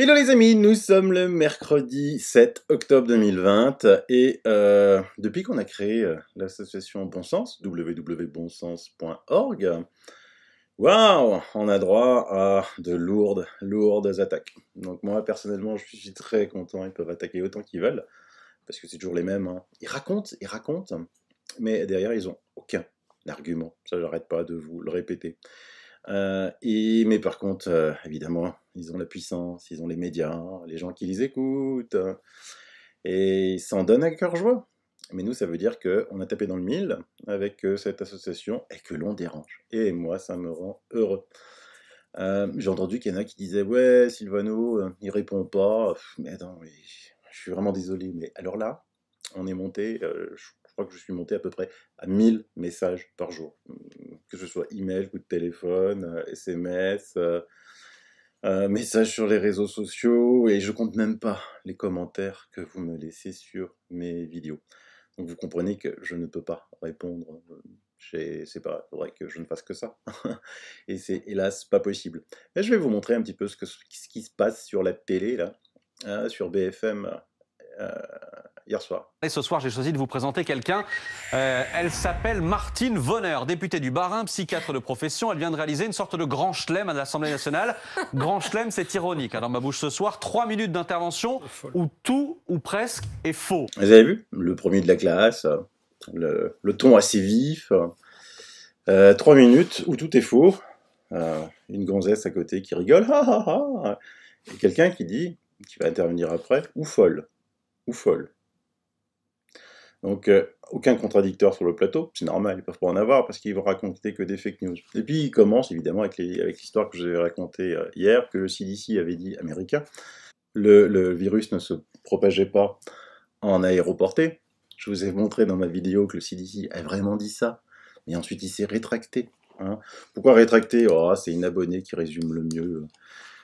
Hello les amis, nous sommes le mercredi 7 octobre 2020 et depuis qu'on a créé l'association Bon Sens, www.bonsens.org, waouh, on a droit à de lourdes attaques. Donc moi personnellement je suis très content, ils peuvent attaquer autant qu'ils veulent, parce que c'est toujours les mêmes, hein. Ils racontent, mais derrière ils ont aucun argument, ça j'arrête pas de vous le répéter. Mais par contre, évidemment, ils ont la puissance, ils ont les médias, les gens qui les écoutent, et ils s'en donnent à cœur joie. Mais nous, ça veut dire qu'on a tapé dans le mille avec cette association et que l'on dérange. Et moi, ça me rend heureux. J'ai entendu qu'il y en a qui disaient ouais, Sylvano, il répond pas. Mais attends, je suis vraiment désolé. Mais alors là, on est monté, je crois que je suis monté à peu près à 1000 messages par jour. Que ce soit email, coup de téléphone, SMS, messages sur les réseaux sociaux, et je compte même pas les commentaires que vous me laissez sur mes vidéos. Donc vous comprenez que je ne peux pas répondre. C'est pas vrai que je ne fasse que ça. Et c'est hélas pas possible. Mais je vais vous montrer un petit peu ce qui se passe sur la télé, là, sur BFM, hier soir. Et ce soir, j'ai choisi de vous présenter quelqu'un. Elle s'appelle Martine Vonner, députée du Bas-Rhin, psychiatre de profession. Elle vient de réaliser une sorte de grand chelem à l'Assemblée nationale. Grand chelem, c'est ironique. Dans ma bouche ce soir, 3 minutes d'intervention où tout ou presque est faux. Vous avez vu? Le premier de la classe, le ton assez vif. 3 minutes où tout est faux. Une gonzesse à côté qui rigole. Et quelqu'un qui dit, qui va intervenir après, ou folle. Ou folle. Donc, aucun contradicteur sur le plateau, c'est normal, ils peuvent pas en avoir, parce qu'ils vont raconter que des fake news. Et puis, ils commencent, évidemment, avec l'histoire que je vous avais racontée hier, que le CDC avait dit américain. Le virus ne se propageait pas en aéroporté. Je vous ai montré dans ma vidéo que le CDC a vraiment dit ça, mais ensuite il s'est rétracté. Hein. Pourquoi rétracter? Oh, c'est une abonnée qui résume le mieux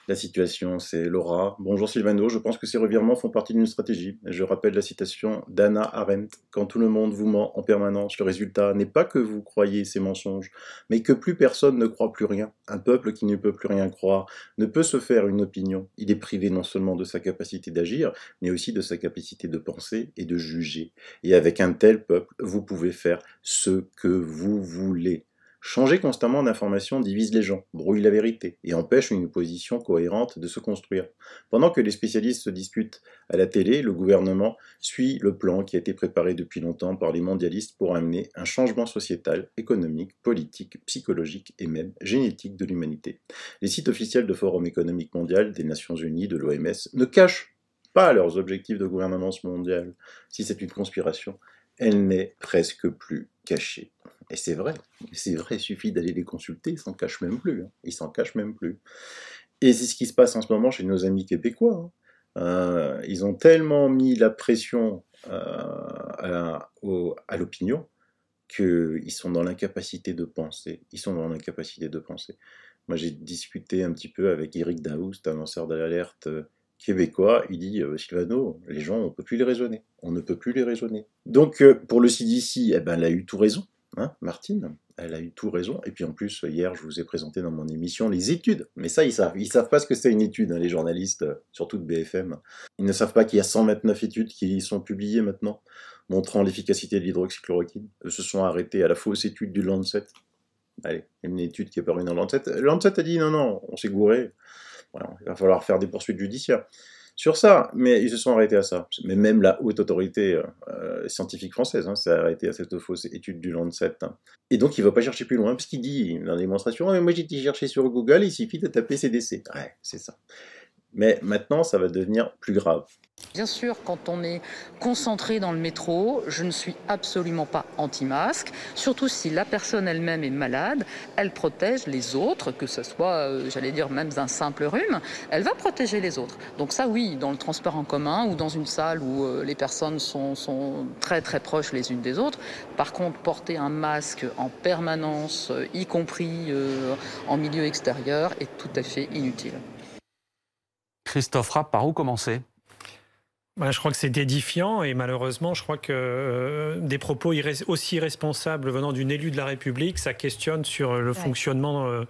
la situation, c'est Laura. Bonjour Sylvano, je pense que ces revirements font partie d'une stratégie. Je rappelle la citation d'Hannah Arendt. Quand tout le monde vous ment en permanence, le résultat n'est pas que vous croyez ces mensonges, mais que plus personne ne croit plus rien. Un peuple qui ne peut plus rien croire ne peut se faire une opinion. Il est privé non seulement de sa capacité d'agir, mais aussi de sa capacité de penser et de juger. Et avec un tel peuple, vous pouvez faire ce que vous voulez. Changer constamment d'information divise les gens, brouille la vérité et empêche une position cohérente de se construire. Pendant que les spécialistes se disputent à la télé, le gouvernement suit le plan qui a été préparé depuis longtemps par les mondialistes pour amener un changement sociétal, économique, politique, psychologique et même génétique de l'humanité. Les sites officiels de Forum économique mondial, des Nations Unies, de l'OMS ne cachent pas leurs objectifs de gouvernance mondiale. Si c'est une conspiration, elle n'est presque plus cachée. Et c'est vrai, il suffit d'aller les consulter, ils s'en cachent même plus. Hein. Ils s'en cachent même plus. Et c'est ce qui se passe en ce moment chez nos amis québécois. Hein. Ils ont tellement mis la pression à l'opinion qu'ils sont dans l'incapacité de penser. Ils sont dans l'incapacité de penser. Moi, j'ai discuté un petit peu avec Eric Daoust, un lanceur d'alerte québécois. Il dit Sylvano, les gens, on ne peut plus les raisonner. On ne peut plus les raisonner. Donc, pour le CDC, eh ben, elle a eu tout raison. Hein, Martine, elle a eu tout raison. Et puis en plus, hier, je vous ai présenté dans mon émission les études. Mais ça, ils savent pas ce que c'est une étude, hein, les journalistes, surtout de BFM. Ils ne savent pas qu'il y a 129 études qui sont publiées maintenant, montrant l'efficacité de l'hydroxychloroquine. Eux se sont arrêtés à la fausse étude du Lancet. Allez, une étude qui est parue dans le Lancet. Le Lancet a dit non, on s'est gouré. Voilà, il va falloir faire des poursuites judiciaires sur ça, mais ils se sont arrêtés à ça. Mais même la haute autorité scientifique française s'est arrêtée à cette fausse étude du Lancet. Hein. Et donc il ne va pas chercher plus loin, parce qu'il dit dans la démonstration, moi j'ai été chercher sur Google, il suffit de taper CDC. Ouais, c'est ça. Mais maintenant, ça va devenir plus grave. Bien sûr, quand on est concentré dans le métro, je ne suis absolument pas anti-masque, surtout si la personne elle-même est malade, elle protège les autres, que ce soit, j'allais dire, même d'un simple rhume, elle va protéger les autres. Donc ça, oui, dans le transport en commun ou dans une salle où les personnes sont très très proches les unes des autres. Par contre, porter un masque en permanence, y compris en milieu extérieur, est tout à fait inutile. Christophe Rapp, par où commencer? Je crois que c'est édifiant et malheureusement, je crois que des propos aussi irresponsables venant d'une élue de la République, ça questionne sur le fonctionnement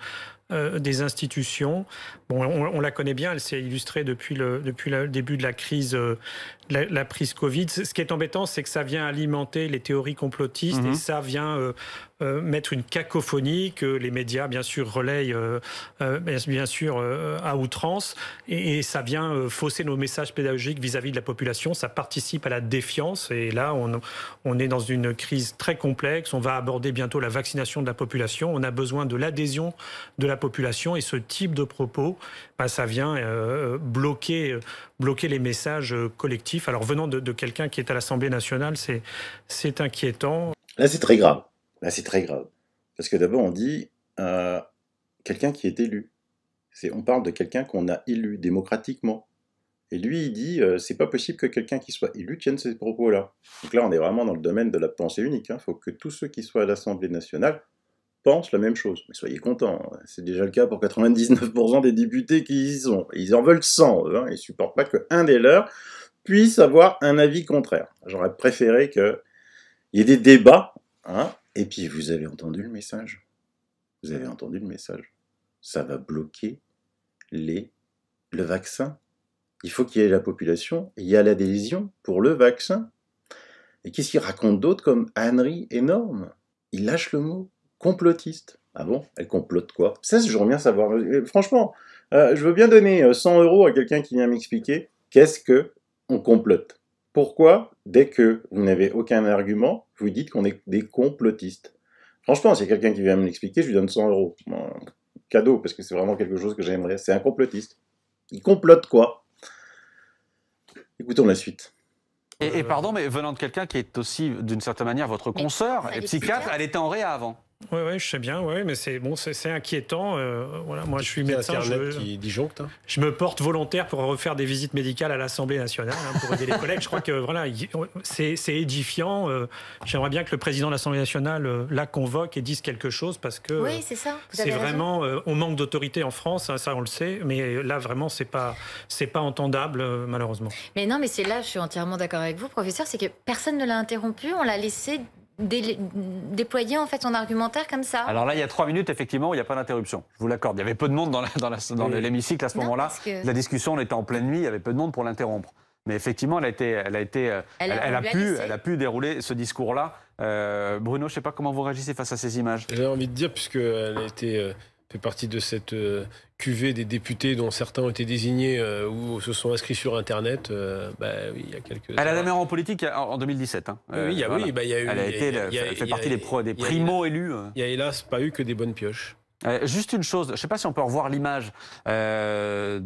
des institutions. Bon, on la connaît bien, elle s'est illustrée depuis le début de la crise, la crise Covid. Ce qui est embêtant, c'est que ça vient alimenter les théories complotistes et ça vient mettre une cacophonie que les médias, bien sûr, relayent bien sûr à outrance, et ça vient fausser nos messages pédagogiques vis-à-vis de la population. Ça participe à la défiance, et là, on est dans une crise très complexe. On va aborder bientôt la vaccination de la population. On a besoin de l'adhésion de la population, et ce type de propos, ça vient bloquer les messages collectifs. Alors, venant de quelqu'un qui est à l'Assemblée nationale, c'est inquiétant. Là, c'est très grave. Là, c'est très grave. Parce que d'abord, on dit quelqu'un qui est élu. On parle de quelqu'un qu'on a élu démocratiquement. Et lui, il dit c'est pas possible que quelqu'un qui soit élu tienne ces propos-là. Donc là, on est vraiment dans le domaine de la pensée unique. Il faut que tous ceux qui soient à l'Assemblée nationale pensent la même chose. Mais soyez contents, c'est déjà le cas pour 99% des députés qui y sont. Ils en veulent 100, ils ne supportent pas qu'un des leurs puisse avoir un avis contraire. J'aurais préféré qu'il y ait des débats, et puis vous avez entendu le message. Vous avez entendu le message. Ça va bloquer le vaccin. Il faut qu'il y ait la population, et il y a l'adhésion pour le vaccin. Et qu'est-ce qu'il raconte d'autre comme ânerie énorme? Il lâche le mot complotiste. Ah bon? Elle complote quoi? Ça, j'aimerais bien savoir. Franchement, je veux bien donner 100 € à quelqu'un qui vient m'expliquer qu'est-ce que on complote. Pourquoi, dès que vous n'avez aucun argument, vous dites qu'on est des complotistes? Franchement, s'il y a quelqu'un qui vient me l'expliquer, je lui donne 100 €. Bon, cadeau, parce que c'est vraiment quelque chose que j'aimerais. C'est un complotiste. Il complote quoi? Écoutons la suite. Et pardon, mais venant de quelqu'un qui est aussi, d'une certaine manière, votre consoeur, et psychiatre, elle était en réa avant. Oui, je sais bien, mais c'est inquiétant. Voilà, moi, je suis médecin. Qui disjoncte. Je me porte volontaire pour refaire des visites médicales à l'Assemblée nationale pour aider les collègues. Je crois que voilà, c'est édifiant. J'aimerais bien que le président de l'Assemblée nationale la convoque et dise quelque chose, parce que oui, c'est ça. C'est vraiment, on manque d'autorité en France, ça on le sait, mais là vraiment c'est pas entendable malheureusement. Mais non, mais c'est là, je suis entièrement d'accord avec vous, professeur, c'est que personne ne l'a interrompu, on l'a laissé déployer en fait son argumentaire comme ça. Alors là, il y a 3 minutes, effectivement, où il n'y a pas d'interruption. Je vous l'accorde. Il y avait peu de monde dans l'hémicycle à ce moment-là. La discussion, on était en pleine nuit, il y avait peu de monde pour l'interrompre. Mais effectivement, elle a pu dérouler ce discours-là. Bruno, je ne sais pas comment vous réagissez face à ces images. J'ai envie de dire, puisqu'elle a été fait partie de cette cuvée des députés dont certains ont été désignés ou se sont inscrits sur Internet. Oui, il y a quelques. Elle a démarré en politique en 2017. Il y a eu. Elle fait partie des primo-élus. Il n'y a hélas pas eu que des bonnes pioches. Juste une chose, je ne sais pas si on peut revoir l'image de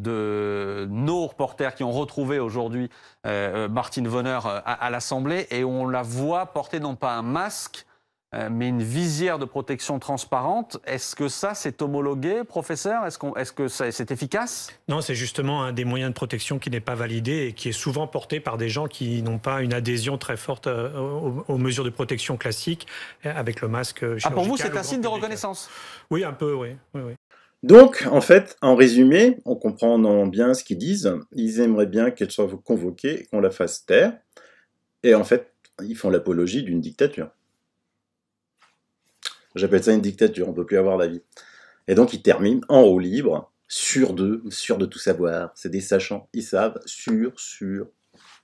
nos reporters qui ont retrouvé aujourd'hui Martine Voneur à l'Assemblée, et on la voit porter non pas un masque, mais une visière de protection transparente. Est-ce que ça, c'est homologué, professeur? Est-ce que c'est efficace? Non, c'est justement un des moyens de protection qui n'est pas validé et qui est souvent porté par des gens qui n'ont pas une adhésion très forte aux mesures de protection classiques avec le masque chirurgical. Pour vous, c'est un signe de reconnaissance? Oui, un peu, oui. Donc, en fait, en résumé, on comprend bien ce qu'ils disent. Ils aimeraient bien qu'elle soit convoquée et qu'on la fasse taire. Et en fait, ils font l'apologie d'une dictature. J'appelle ça une dictature, on ne peut plus avoir d'avis. Et donc, ils terminent en roue libre, sûrs de tout savoir. C'est des sachants, ils savent, sur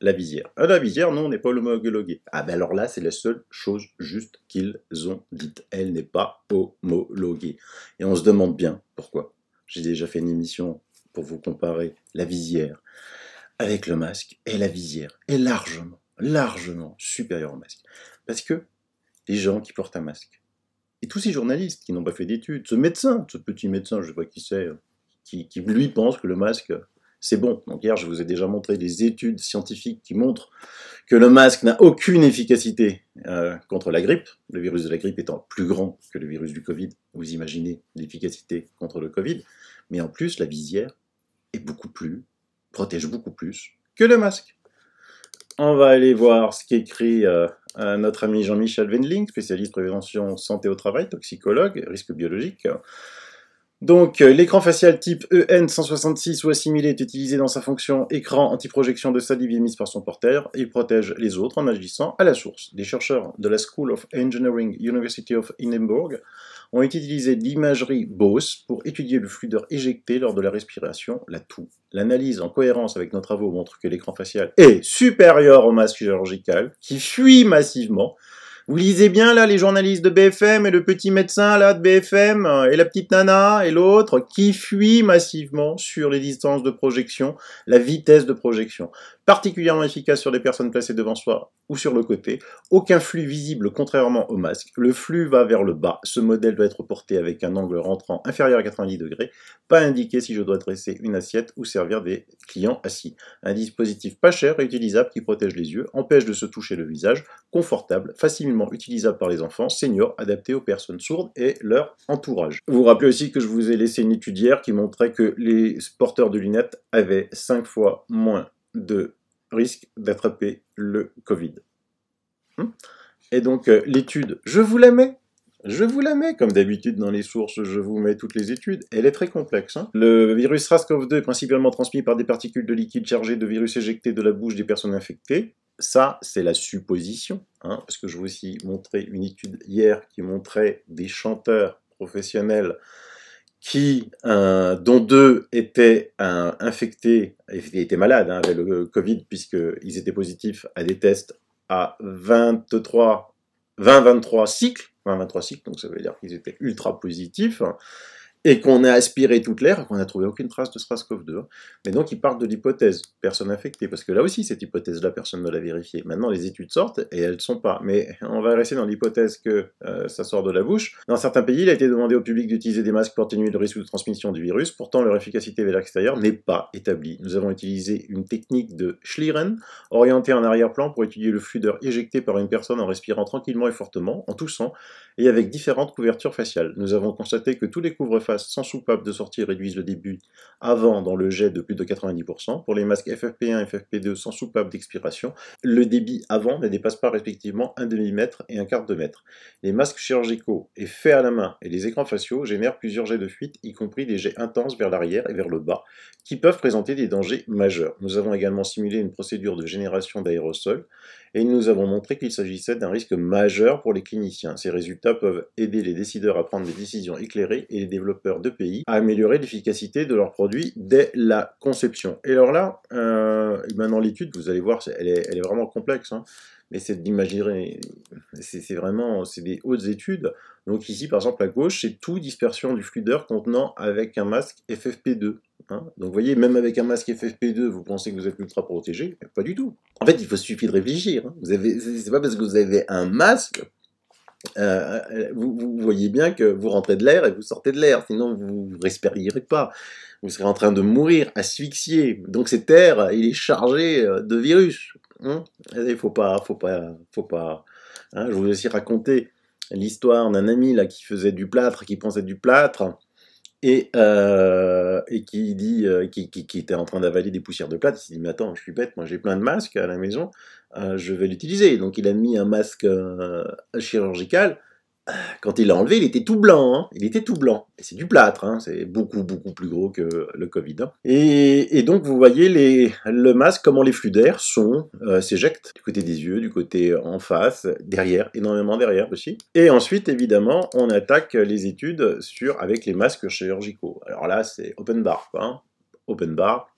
la visière. La visière, non, on n'est pas homologué. Ah ben alors là, c'est la seule chose juste qu'ils ont dite. Elle n'est pas homologuée. Et on se demande bien pourquoi. J'ai déjà fait une émission pour vous comparer la visière avec le masque, et la visière est largement supérieure au masque. Parce que les gens qui portent un masque, et tous ces journalistes qui n'ont pas fait d'études, ce petit médecin, je ne sais pas qui c'est, qui lui pense que le masque, c'est bon. Donc hier, je vous ai déjà montré des études scientifiques qui montrent que le masque n'a aucune efficacité contre la grippe, le virus de la grippe étant plus grand que le virus du Covid. Vous imaginez l'efficacité contre le Covid. Mais en plus, la visière protège beaucoup plus que le masque. On va aller voir ce qu'écrit notre ami Jean-Michel Wendling, spécialiste prévention santé au travail, toxicologue, risque biologique. Donc, l'écran facial type EN166 ou assimilé est utilisé dans sa fonction écran anti-projection de salive émise par son porteur. Il protège les autres en agissant à la source. Des chercheurs de la School of Engineering, University of Edinburgh, ont utilisé de l'imagerie Bose pour étudier le flux d'air éjecté lors de la respiration, la toux. L'analyse en cohérence avec nos travaux montre que l'écran facial est supérieur au masque chirurgical, qui fuit massivement. Vous lisez bien là les journalistes de BFM et le petit médecin là de BFM et la petite nana et l'autre qui fuit massivement sur les distances de projection, la vitesse de projection. Particulièrement efficace sur les personnes placées devant soi ou sur le côté. Aucun flux visible contrairement au masque. Le flux va vers le bas. Ce modèle doit être porté avec un angle rentrant inférieur à 90 degrés. Pas indiqué si je dois dresser une assiette ou servir des clients assis. Un dispositif pas cher et utilisable qui protège les yeux, empêche de se toucher le visage, confortable, facilement utilisable par les enfants, seniors, adapté aux personnes sourdes et leur entourage. Vous vous rappelez aussi que je vous ai laissé une étude hier qui montrait que les porteurs de lunettes avaient 5 fois moins de risque d'attraper le Covid. Et donc l'étude, je vous la mets, comme d'habitude dans les sources, je vous mets toutes les études, elle est très complexe. Le virus SARS-CoV-2 est principalement transmis par des particules de liquide chargées de virus éjectés de la bouche des personnes infectées. Ça, c'est la supposition, parce que je vous ai aussi montré une étude hier qui montrait des chanteurs professionnels dont 2 étaient infectés, étaient malades avec le Covid, puisqu'ils étaient positifs à des tests à 23 cycles, donc ça veut dire qu'ils étaient ultra positifs, et qu'on a aspiré toute l'air, et qu'on n'a trouvé aucune trace de SARS-CoV-2. Mais donc, ils partent de l'hypothèse personne infectée, parce que là aussi, cette hypothèse-là, personne ne l'a vérifiée. Maintenant, les études sortent, et elles ne sont pas. Mais on va rester dans l'hypothèse que ça sort de la bouche. Dans certains pays, il a été demandé au public d'utiliser des masques pour atténuer le risque de transmission du virus. Pourtant, leur efficacité vers l'extérieur n'est pas établie. Nous avons utilisé une technique de Schlieren, orientée en arrière-plan, pour étudier le flux d'air éjecté par une personne en respirant tranquillement et fortement, en toussant, et avec différentes couvertures faciales. Nous avons constaté que tous les couvre-faces sans soupape de sortie réduisent le débit avant dans le jet de plus de 90%. Pour les masques FFP1 et FFP2 sans soupape d'expiration, le débit avant ne dépasse pas respectivement 1 demi-mètre et 1/4 de mètre. Les masques chirurgicaux et faits à la main et les écrans faciaux génèrent plusieurs jets de fuite, y compris des jets intenses vers l'arrière et vers le bas, qui peuvent présenter des dangers majeurs. Nous avons également simulé une procédure de génération d'aérosols et nous avons montré qu'il s'agissait d'un risque majeur pour les cliniciens. Ces résultats peuvent aider les décideurs à prendre des décisions éclairées et les développeurs de pays à améliorer l'efficacité de leurs produits dès la conception. Et alors là, maintenant l'étude, vous allez voir, elle est vraiment complexe, mais c'est d'imaginer, c'est des hautes études. Donc ici, par exemple, à gauche, c'est tout dispersion du flux d'air contenant avec un masque FFP2. Donc vous voyez, même avec un masque FFP2, vous pensez que vous êtes ultra protégé, mais pas du tout. En fait, il suffit de réfléchir. C'est pas parce que vous avez un masque, vous voyez bien que vous rentrez de l'air et vous sortez de l'air, sinon vous ne respirerez pas. Vous serez en train de mourir, asphyxié. Donc cet air, il est chargé de virus. Il faut pas. Je vous ai aussi raconté l'histoire d'un ami là qui faisait du plâtre, qui pensait du plâtre, et qui était en train d'avaler des poussières de plâtre. Il s'est dit, mais attends, je suis bête, moi j'ai plein de masques à la maison, je vais l'utiliser. Donc il a mis un masque chirurgical. Quand il l'a enlevé, il était tout blanc. Il était tout blanc. Et c'est du plâtre. C'est beaucoup plus gros que le Covid. Et donc, vous voyez le masque, comment les flux d'air s'éjectent du côté des yeux, du côté en face, derrière, énormément derrière aussi. Et ensuite, évidemment, on attaque les études avec les masques chirurgicaux. Alors là, c'est open bar. Open bar,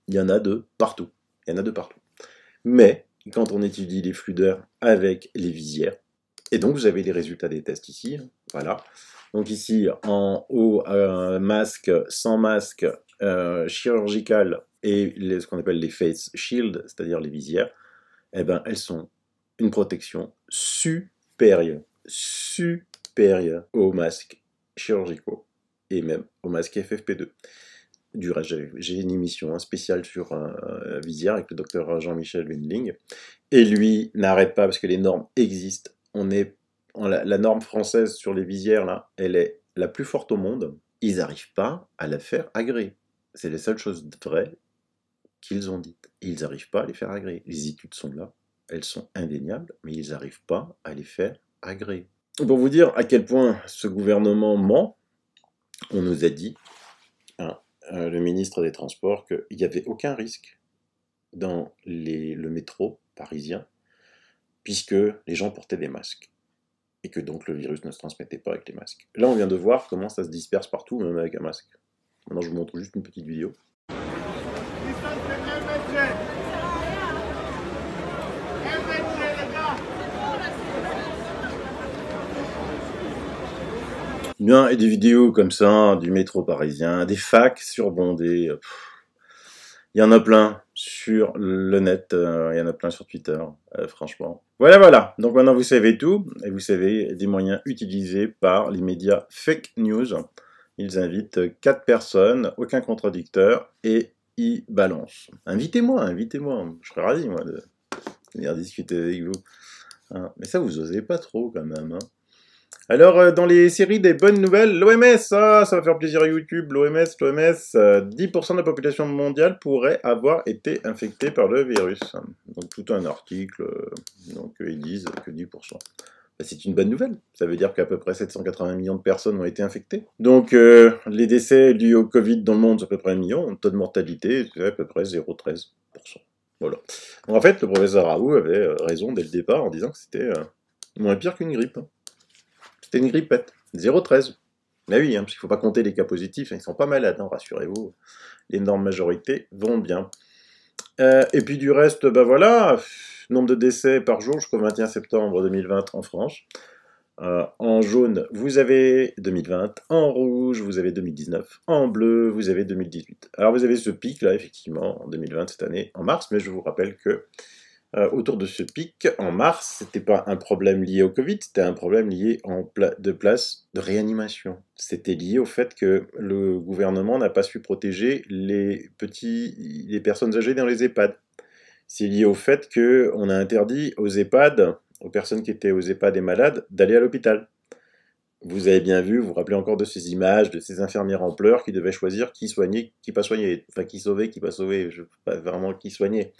il y en a de partout. Mais, quand on étudie les flux d'air avec les visières, et donc, vous avez les résultats des tests ici, voilà. Donc ici, en haut, masque, sans masque, chirurgical, et ce qu'on appelle les face shield, c'est-à-dire les visières, eh ben, elles sont une protection supérieure aux masques chirurgicaux, et même aux masques FFP2. Du reste, j'ai une émission spéciale sur visière avec le docteur Jean-Michel Wendling, et lui n'arrête pas, parce que les normes existent. La norme française sur les visières, là, elle est la plus forte au monde. Ils n'arrivent pas à la faire agréer. C'est les seules choses vraies qu'ils ont dites. Ils n'arrivent pas à les faire agréer. Les études sont là, elles sont indéniables, mais ils n'arrivent pas à les faire agréer. Pour vous dire à quel point ce gouvernement ment, on nous a dit, le ministre des Transports, qu'il n'y avait aucun risque dans le métro parisien, puisque les gens portaient des masques. et que donc le virus ne se transmettait pas avec les masques. Là, on vient de voir comment ça se disperse partout, même avec un masque. Maintenant, je vous montre juste une petite vidéo. Bien, et des vidéos comme ça, du métro parisien, des facs surbondés. Il y en a plein sur le net, il y en a plein sur Twitter, franchement. Voilà. Donc maintenant vous savez tout, et vous savez des moyens utilisés par les médias fake news. Ils invitent 4 personnes, aucun contradicteur, et ils balancent. Invitez-moi, je serais ravi, moi, de venir discuter avec vous. Hein, mais ça, vous osez pas trop, quand même, hein. Alors, dans les séries des bonnes nouvelles, l'OMS, ça va faire plaisir à YouTube, l'OMS, 10% de la population mondiale pourrait avoir été infectée par le virus. Donc, tout un article, donc ils disent que 10%. Bah, c'est une bonne nouvelle, ça veut dire qu'à peu près 780 millions de personnes ont été infectées. Donc, les décès dus au Covid dans le monde, c'est à peu près 1 million, le taux de mortalité, c'est à peu près 0,13%. Voilà. Donc, en fait, le professeur Raoult avait raison dès le départ en disant que c'était moins pire qu'une grippe. C'était une grippette, 0,13. Mais oui, hein, parce qu'il ne faut pas compter les cas positifs, hein, ils sont pas malades, hein, rassurez-vous. L'énorme majorité vont bien. Et puis du reste, bah voilà, nombre de décès par jour jusqu'au 21 septembre 2020 en France. En jaune, vous avez 2020. En rouge, vous avez 2019. En bleu, vous avez 2018. Alors vous avez ce pic là, effectivement, en 2020 cette année, en mars, mais je vous rappelle que autour de ce pic, en mars, c'était pas un problème lié au Covid, c'était un problème lié de place de réanimation. C'était lié au fait que le gouvernement n'a pas su protéger les personnes âgées dans les EHPAD. C'est lié au fait qu'on a interdit aux EHPAD, aux personnes qui étaient aux EHPAD et malades, d'aller à l'hôpital. Vous avez bien vu, vous vous rappelez encore de ces images, de ces infirmières en pleurs qui devaient choisir qui soigner, qui pas soigner, enfin qui sauver, qui pas sauver, je sais pas vraiment qui soigner.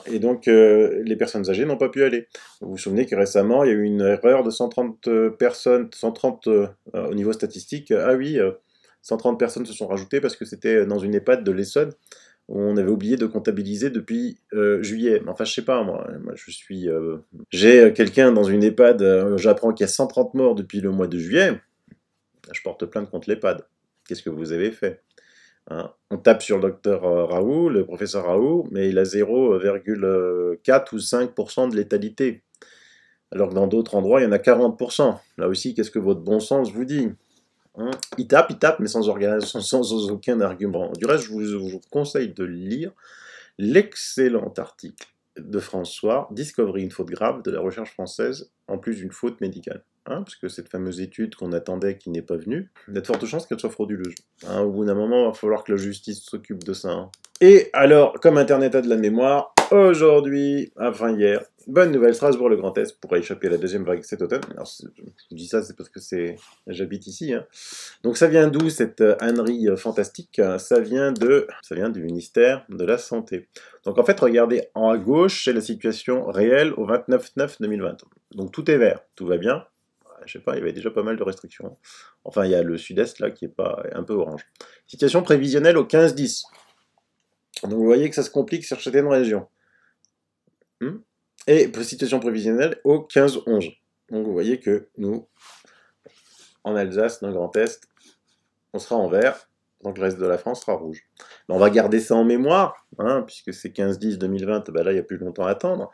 Et donc, les personnes âgées n'ont pas pu aller. Vous vous souvenez que récemment, il y a eu une erreur de 130 personnes, 130 au niveau statistique. Ah oui, 130 personnes se sont rajoutées parce que c'était dans une EHPAD de l'Essonne où on avait oublié de comptabiliser depuis juillet. Enfin, je sais pas, moi j'ai quelqu'un dans une EHPAD, j'apprends qu'il y a 130 morts depuis le mois de juillet. Je porte plainte contre l'EHPAD. Qu'est-ce que vous avez fait ? Hein, on tape sur le docteur Raoult, le professeur Raoult, mais il a 0,4 ou 5% de létalité. Alors que dans d'autres endroits, il y en a 40%. Là aussi, qu'est-ce que votre bon sens vous dit? Hein, il tape, mais sans aucun argument. Du reste, je vous conseille de lire l'excellent article de François, Discovery, une faute grave de la recherche française, en plus d'une faute médicale. Hein, parce que cette fameuse étude qu'on attendait qui n'est pas venue, il y a de fortes chances qu'elle soit frauduleuse. Hein, au bout d'un moment, il va falloir que la justice s'occupe de ça. Hein. Et alors, comme Internet a de la mémoire, aujourd'hui, enfin hier, bonne nouvelle, Strasbourg le Grand Est pourra échapper à la deuxième vague cet automne. Alors, je vous dis ça, c'est parce que j'habite ici. Hein. Donc ça vient d'où cette ânerie fantastique? Ça vient du ministère de la Santé. Donc en fait, regardez en à gauche, c'est la situation réelle au 29/9/2020. Donc tout est vert, tout va bien. Je sais pas, il y avait déjà pas mal de restrictions. Enfin, il y a le sud-est là qui est pas un peu orange. Situation prévisionnelle au 15/10. Donc vous voyez que ça se complique sur certaines régions. Et situation prévisionnelle au 15/11. Donc vous voyez que nous, en Alsace, dans le Grand Est, on sera en vert, donc le reste de la France sera rouge. Mais on va garder ça en mémoire, hein, puisque c'est 15/10/2020, ben là il n'y a plus longtemps à attendre.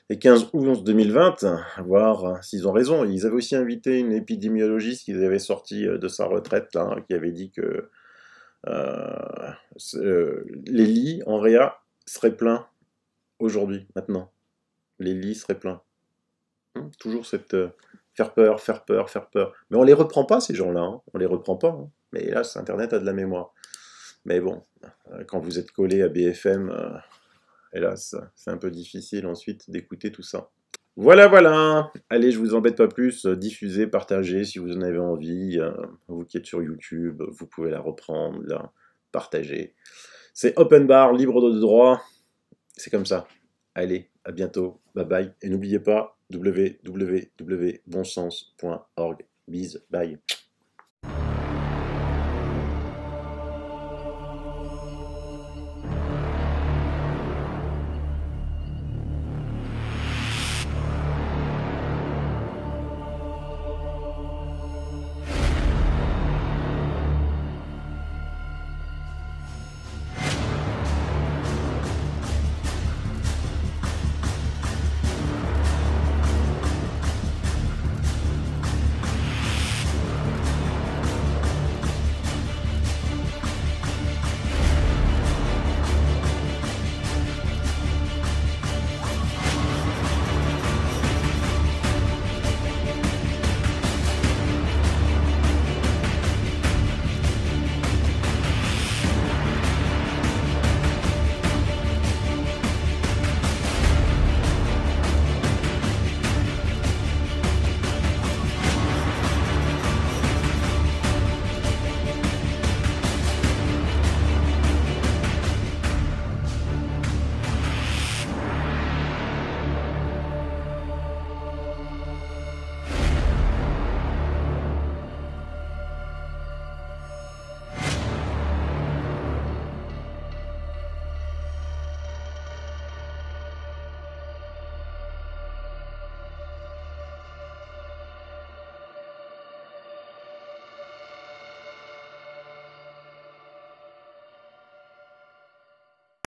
Et 15/11/2020, voir s'ils ont raison. Ils avaient aussi invité une épidémiologiste qui avait sorti de sa retraite, là, qui avait dit que les lits en réa seraient pleins aujourd'hui, maintenant. Les lits seraient pleins. Toujours cette faire peur. Mais on les reprend pas, ces gens-là. Hein. On les reprend pas. Hein. Mais hélas, Internet a de la mémoire. Mais bon, quand vous êtes collé à BFM, hélas, c'est un peu difficile ensuite d'écouter tout ça. Voilà. Allez, je vous embête pas plus. Diffusez, partagez si vous en avez envie. Vous qui êtes sur YouTube, vous pouvez la reprendre, là, partager. C'est open bar, libre de droit. C'est comme ça. Allez, à bientôt. Bye bye. Et n'oubliez pas, www.bonsens.org. Bise, bye.